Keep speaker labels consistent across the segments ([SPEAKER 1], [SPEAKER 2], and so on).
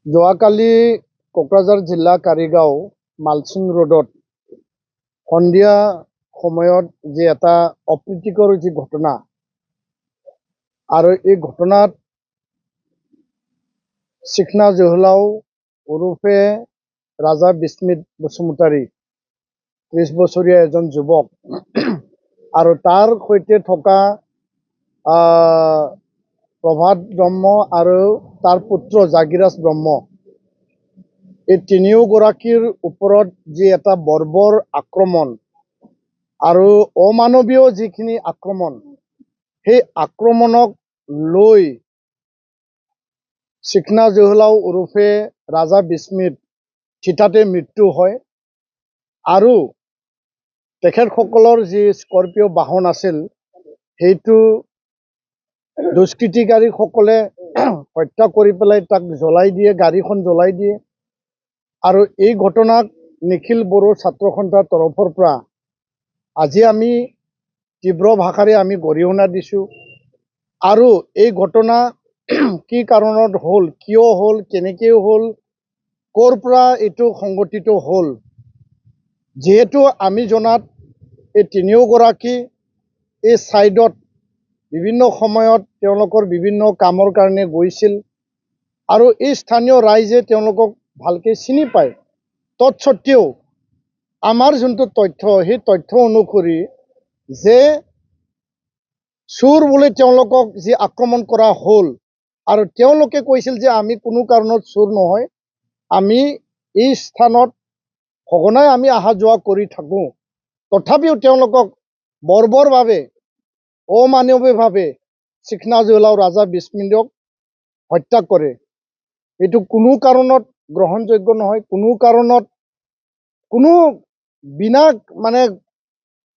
[SPEAKER 1] যোৱাকালি কোকৰাঝাৰ জিলা কাৰিগাঁও মালচিং ৰোডত সন্ধিয়া সময়ত যি এটা অপ্ৰীতিকৰ যি ঘটনা আৰু এই ঘটনাত চিকনা জহলাও ওৰফে ৰাজা বিস্মিত বসুমতাৰী ৩০ বছৰীয়া এজন যুৱক আৰু তাৰ সৈতে থকা প্ৰভাত ব্ৰহ্ম আৰু তাৰ পুত্ৰ জাগিৰাজ ব্ৰহ্ম এই তিনিওগৰাকীৰ ওপৰত যি এটা বৰ্বৰ আক্ৰমণ আৰু অমানৱীয় যিখিনি আক্ৰমণ সেই আক্ৰমণক লৈ চিকনা জহলাও ওৰফে ৰাজা বিস্মিত থিতাতে মৃত্যু হয় আৰু তেখেতসকলৰ যি স্কৰপিঅ' বাহন আছিল সেইটো দুষ্কৃতিকাৰীসকলে হত্যা কৰি পেলাই তাক জ্বলাই দিয়ে, গাড়ীখন জ্বলাই দিয়ে। আৰু এই ঘটনাক নিখিল বড়ো ছাত্ৰ সন্থাৰ তৰফৰ পৰা আজি আমি তীব্ৰ ভাষাৰে আমি গৰিহণা দিছোঁ আৰু এই ঘটনা কি কাৰণত হ'ল, কিয় হ'ল, কেনেকৈ হ'ল, ক'ৰ পৰা এইটো সংঘটিত হ'ল, যিহেতু আমি জনাত এই তিনিওগৰাকী এই ছাইডত বিভিন্ন সময়ত তেওঁলোকৰ বিভিন্ন কামৰ কাৰণে গৈছিল আৰু এই স্থানীয় ৰাইজে তেওঁলোকক ভালকৈ চিনি পায়। তৎসত্ত্বেও আমাৰ যোনটো তথ্য সেই তথ্য অনুসৰি যে চোৰ বুলি তেওঁলোকক যি আক্ৰমণ কৰা হ'ল আৰু তেওঁলোকে কৈছিল যে আমি কোনো কাৰণত চোৰ নহয়, আমি এই স্থানত সঘনাই আমি অহা যোৱা কৰি থাকোঁ, তথাপিও তেওঁলোকক বৰ্বৰভাৱে অমানৱীয়ভাৱে চিকনা জহলাও ৰাজা বিস্মিতক হত্যা কৰে। এইটো কোনো কাৰণত গ্ৰহণযোগ্য নহয়, কোনো কাৰণত কোনো বিনা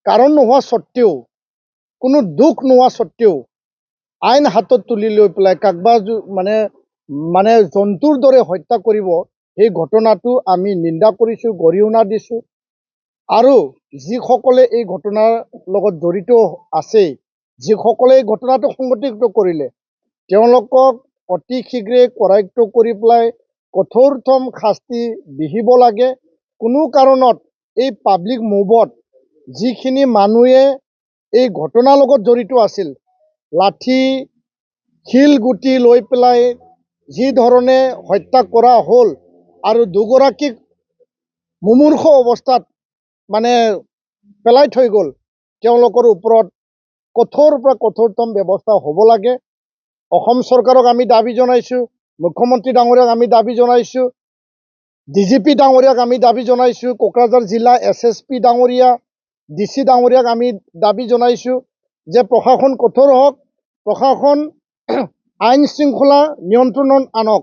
[SPEAKER 1] কাৰণ নোহোৱা স্বত্তেও, কোনো দুখ নোহোৱা স্বত্তেও আইন হাতত তুলি লৈ পেলাই কাকবা জন্তুৰ দৰে হত্যা কৰিব, সেই ঘটনাটো আমি নিন্দা কৰিছোঁ, গৰিহণা দিছোঁ। আৰু যিসকলে এই ঘটনাৰ লগত জড়িত আছে, যিসকলে এই ঘটনাটো সংঘটিত কৰিলে, তেওঁলোকক অতি শীঘ্ৰে কৰায়ত্ব কৰি পেলাই কঠোৰতম শাস্তি বিহিব লাগে। কোনো কাৰণত এই পাব্লিক মুভত যিখিনি মানুহে এই ঘটনাৰ লগত জড়িত আছিল, লাঠি শিলগুটি লৈ পেলাই যি ধৰণে হত্যা কৰা হ'ল আৰু দুগৰাকীক মুমূৰ্ষ অৱস্থাত পেলাই থৈ গ'ল, তেওঁলোকৰ ওপৰত কঠোৰ পৰা কঠোৰতম ব্যৱস্থা হ'ব লাগে। অসম চৰকাৰক আমি দাবী জনাইছোঁ, মুখ্যমন্ত্ৰী ডাঙৰীয়াক আমি দাবী জনাইছোঁ, DGP ডাঙৰীয়াক আমি দাবী জনাইছোঁ, কোকৰাঝাৰ জিলা SSP ডাঙৰীয়া, DC ডাঙৰীয়াক আমি দাবী জনাইছোঁ যে প্ৰশাসন কঠোৰ হওক, প্ৰশাসন আইন শৃংখলা নিয়ন্ত্ৰণত আনক,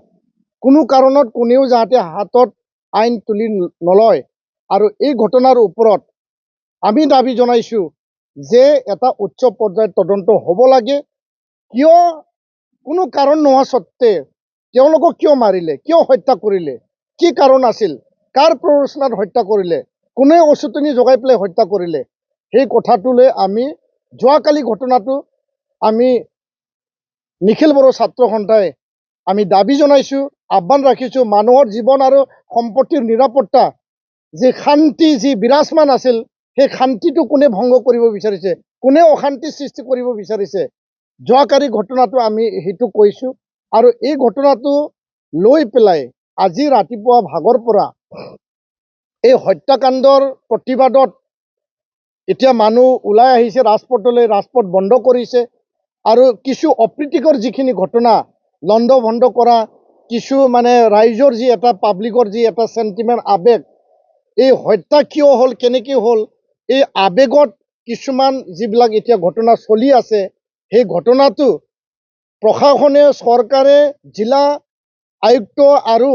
[SPEAKER 1] কোনো কাৰণত কোনেও যাতে হাতত আইন তুলি নলয়। আৰু এই ঘটনাৰ ওপৰত আমি দাবী জনাইছোঁ যে এটা উচ্চ পৰ্যায়ৰ তদন্ত হ'ব লাগে। কিয় কোনো কাৰণ নোহোৱা স্বত্তে তেওঁলোকক কিয় মাৰিলে, কিয় হত্যা কৰিলে, কি কাৰণ আছিল, কাৰ প্ৰৰোচনাত হত্যা কৰিলে, কোনে অচেতনি জগাই পেলাই হত্যা কৰিলে, সেই কথাটোলৈ আমি যোৱাকালি ঘটনাটো আমি নিখিল বড়ো ছাত্ৰ সন্থাই আমি দাবী জনাইছোঁ, আহ্বান ৰাখিছোঁ। মানুহৰ জীৱন আৰু সম্পত্তিৰ নিৰাপত্তা, যি শান্তি যি বিৰাজমান আছিল, সেই শান্তিটো কোনে ভংগ কৰিব বিচাৰিছে, কোনে অশান্তি সৃষ্টি কৰিব বিচাৰিছে, যোৱাকালি ঘটনাটো আমি সেইটো কৈছোঁ। আৰু এই ঘটনাটো লৈ পেলাই আজি ৰাতিপুৱা ভাগৰ পৰা এই হত্যাকাণ্ডৰ প্ৰতিবাদত এতিয়া মানুহ ওলাই আহিছে ৰাজপথলৈ, ৰাজপথ বন্ধ কৰিছে আৰু কিছু অপ্ৰীতিকৰ যিখিনি ঘটনা লণ্ড ভণ্ড কৰা, কিছু ৰাইজৰ যি এটা পাব্লিকৰ যি এটা চেণ্টিমেণ্ট আৱেগ, এই হত্যা কিয় হ'ল, কেনেকৈ হ'ল, এই আৱেগত কিছুমান যিবিলাক এতিয়া ঘটনা চলি আছে, সেই ঘটনাটো প্ৰশাসনে, চৰকাৰে, জিলা আয়ুক্ত আৰু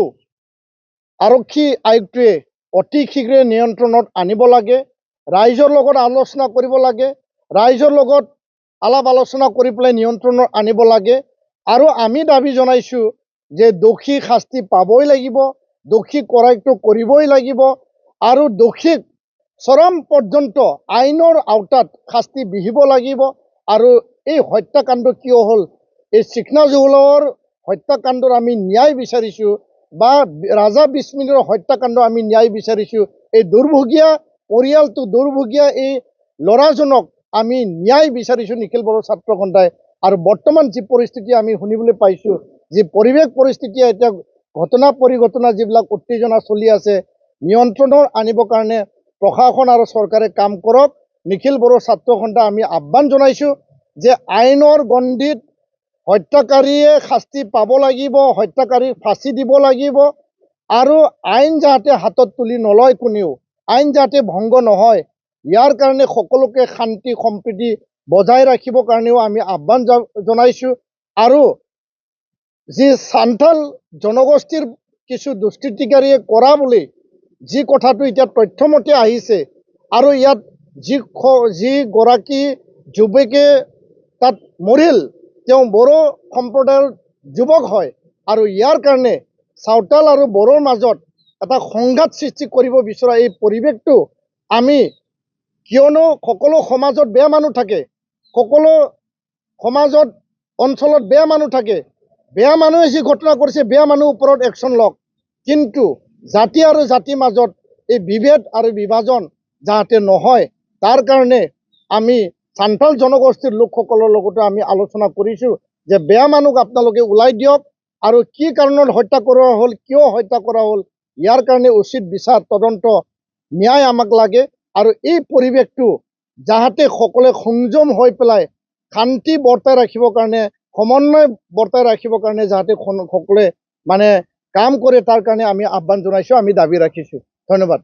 [SPEAKER 1] আৰক্ষী আয়ুক্তই অতি শীঘ্ৰে নিয়ন্ত্ৰণত আনিব লাগে। ৰাইজৰ লগত আলোচনা কৰিব লাগে, ৰাইজৰ লগত আলাপ আলোচনা কৰি পেলাই নিয়ন্ত্ৰণত আনিব লাগে। আৰু আমি দাবী জনাইছোঁ যে দোষী শাস্তি পাবই লাগিব, দোষী কৰায়ত্ব কৰিবই লাগিব আৰু দোষীক চৰম পৰ্যন্ত আইনৰ আওতাত শাস্তি বিহিব লাগিব। আৰু এই হত্যাকাণ্ড কিয় হ'ল, এই চিকনা জহলাওৰ হত্যাকাণ্ডৰ আমি ন্যায় বিচাৰিছোঁ। বা ৰাজা বিস্মিনৰ হত্যাকাণ্ড আমি ন্যায় বিচাৰিছোঁ। এই দুৰ্ভগীয়া পৰিয়ালটো, দুৰ্ভগীয়া এই ল'ৰাজনক আমি ন্যায় বিচাৰিছোঁ নিখিল বড়ো ছাত্ৰ সন্থাই। আৰু বৰ্তমান যি পৰিস্থিতি আমি শুনিবলৈ পাইছোঁ, যি পৰিৱেশ পৰিস্থিতি এতিয়া ঘটনা পৰিঘটনা যিবিলাক উত্তেজনা চলি আছে, নিয়ন্ত্ৰণৰ আনিবৰ কাৰণে প্ৰশাসন আৰু চৰকাৰে কাম কৰক। নিখিল বড়ো ছাত্ৰ সন্থা আমি আহ্বান জনাইছোঁ যে আইনৰ গণ্ডিত হত্যাকাৰীয়ে শাস্তি পাব লাগিব, হত্যাকাৰীক ফাঁচি দিব লাগিব, আৰু আইন যাতে হাতত তুলি নলয় কোনেও, আইন যাতে ভংগ নহয়, ইয়াৰ কাৰণে সকলোকে শান্তি সম্প্ৰীতি বজাই ৰাখিবৰ কাৰণেও আমি আহ্বান জনাইছোঁ। আৰু যি সান্থাল জনগোষ্ঠীৰ কিছু দুষ্কৃতিকাৰীয়ে কৰা বুলি যি কথাটো এতিয়া তথ্যমতে আহিছে, আৰু ইয়াত যিগৰাকী যুৱকে তাত মৰিল তেওঁ বড়ো সম্প্ৰদায়ৰ যুৱক হয়। আৰু ইয়াৰ কাৰণে চাওতাল আৰু বড়োৰ মাজত এটা সংঘাত সৃষ্টি কৰিব বিচৰা এই পৰিৱেশটো আমি, কিয়নো সকলো সমাজত বেয়া মানুহ থাকে, সকলো সমাজত অঞ্চলত বেয়া মানুহ থাকে, বেয়া মানুহে যি ঘটনা কৰিছে বেয়া মানুহৰ ওপৰত একশ্যন লওক, কিন্তু জাতি আৰু জাতিৰ মাজত এই বিভেদ আৰু বিভাজন যাতে নহয় তাৰ কাৰণে আমি সান্থাল জনগোষ্ঠীৰ লোকসকলৰ লগতে আমি আলোচনা কৰিছোঁ যে বেয়া মানুহক আপোনালোকে ওলাই দিয়ক, আৰু কি কাৰণত হত্যা কৰা হ'ল, কিয় হত্যা কৰা হ'ল, ইয়াৰ কাৰণে উচিত বিচাৰ তদন্ত ন্যায় আমাক লাগে। আৰু এই পৰিৱেশটো যাতে সকলোৱে সংযম হৈ পেলাই শান্তি বৰ্তাই ৰাখিবৰ কাৰণে, সমন্বয় বৰ্তাই ৰাখিবৰ কাৰণে যাতে সকলোৱে মানে কাম কৰে তাৰ কাৰণে আমি আহ্বান জনাইছোঁ, আমি দাবী ৰাখিছোঁ। ধন্যবাদ।